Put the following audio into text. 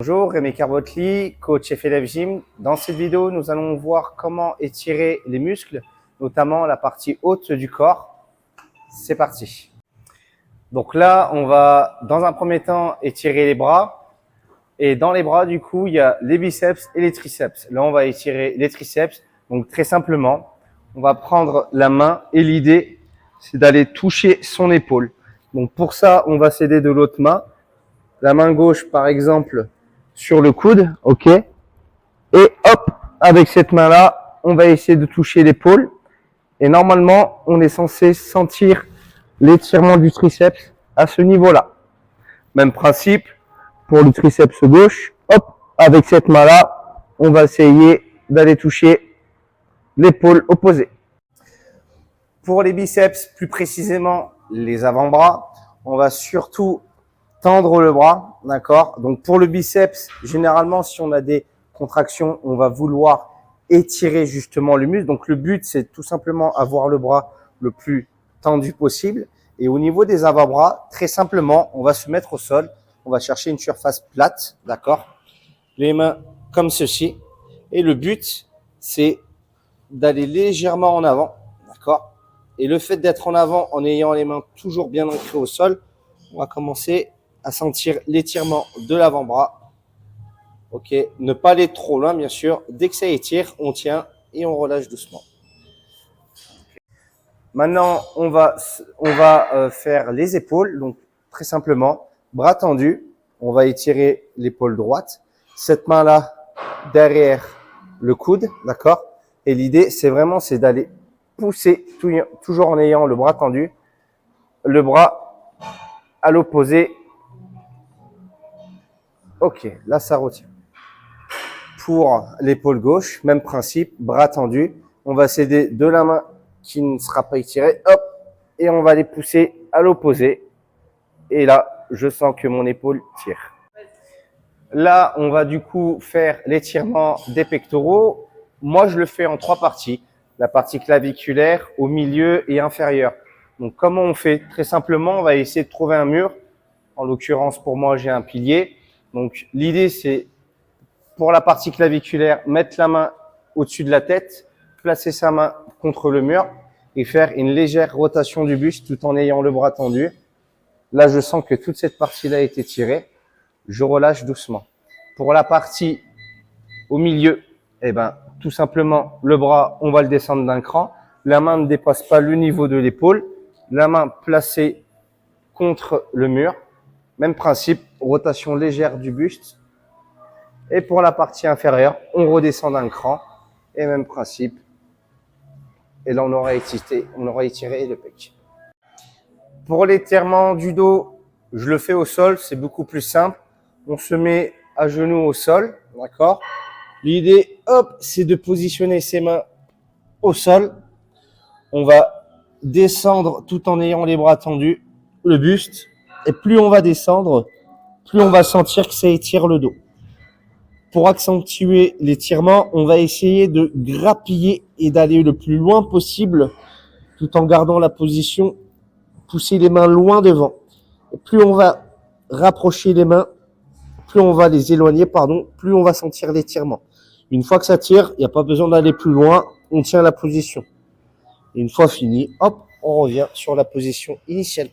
Bonjour, Rémi Carbotli, coach FLF Gym. Dans cette vidéo, nous allons voir comment étirer les muscles, notamment la partie haute du corps. C'est parti. Donc là, on va dans un premier temps étirer les bras. Et dans les bras, du coup, il y a les biceps et les triceps. Là, on va étirer les triceps. Donc très simplement, on va prendre la main et l'idée, c'est d'aller toucher son épaule. Donc pour ça, on va s'aider de l'autre main. La main gauche, par exemple, sur le coude, ok. Et hop, avec cette main-là, on va essayer de toucher l'épaule. Et normalement, on est censé sentir l'étirement du triceps à ce niveau-là. Même principe pour le triceps gauche. Hop, avec cette main-là, on va essayer d'aller toucher l'épaule opposée. Pour les biceps, plus précisément les avant-bras, on va surtout tendre le bras, d'accord? Donc pour le biceps, généralement, si on a des contractions, on va vouloir étirer justement le muscle. Donc le but, c'est tout simplement avoir le bras le plus tendu possible. Et au niveau des avant-bras, très simplement, on va se mettre au sol. On va chercher une surface plate, d'accord? Les mains comme ceci. Et le but, c'est d'aller légèrement en avant, d'accord? Et le fait d'être en avant en ayant les mains toujours bien ancrées au sol, on va commencer à sentir l'étirement de l'avant-bras. Ok, ne pas aller trop loin, bien sûr. Dès que ça étire, on tient et on relâche doucement. Maintenant, on va faire les épaules. Donc, très simplement, bras tendus. On va étirer l'épaule droite. Cette main-là derrière le coude, d'accord? Et l'idée, c'est d'aller pousser, toujours en ayant le bras tendu, le bras à l'opposé. Ok, là, ça retient. Pour l'épaule gauche, même principe, bras tendu. On va s'aider de la main qui ne sera pas étirée, hop, et on va les pousser à l'opposé. Et là, je sens que mon épaule tire. Là, on va du coup faire l'étirement des pectoraux. Moi, je le fais en 3 parties. La partie claviculaire, au milieu et inférieure. Donc, comment on fait? Très simplement, on va essayer de trouver un mur. En l'occurrence, pour moi, j'ai un pilier. Donc, l'idée, c'est pour la partie claviculaire, mettre la main au-dessus de la tête, placer sa main contre le mur et faire une légère rotation du buste tout en ayant le bras tendu. Là, je sens que toute cette partie-là a été tirée. Je relâche doucement. Pour la partie au milieu, eh ben, tout simplement, le bras, on va le descendre d'un cran. La main ne dépasse pas le niveau de l'épaule. La main placée contre le mur. Même principe, rotation légère du buste. Et pour la partie inférieure, on redescend d'un cran. Et même principe. Et là, on aura étiré le pec. Pour l'étirement du dos, je le fais au sol. C'est beaucoup plus simple. On se met à genoux au sol. D'accord? L'idée, hop, c'est de positionner ses mains au sol. On va descendre tout en ayant les bras tendus, le buste. Et plus on va descendre, plus on va sentir que ça étire le dos. Pour accentuer l'étirement, on va essayer de grappiller et d'aller le plus loin possible tout en gardant la position, pousser les mains loin devant. Et plus on va rapprocher les mains, plus on va les éloigner, plus on va sentir l'étirement. Une fois que ça tire, il n'y a pas besoin d'aller plus loin, on tient la position. Et une fois fini, hop, on revient sur la position initiale.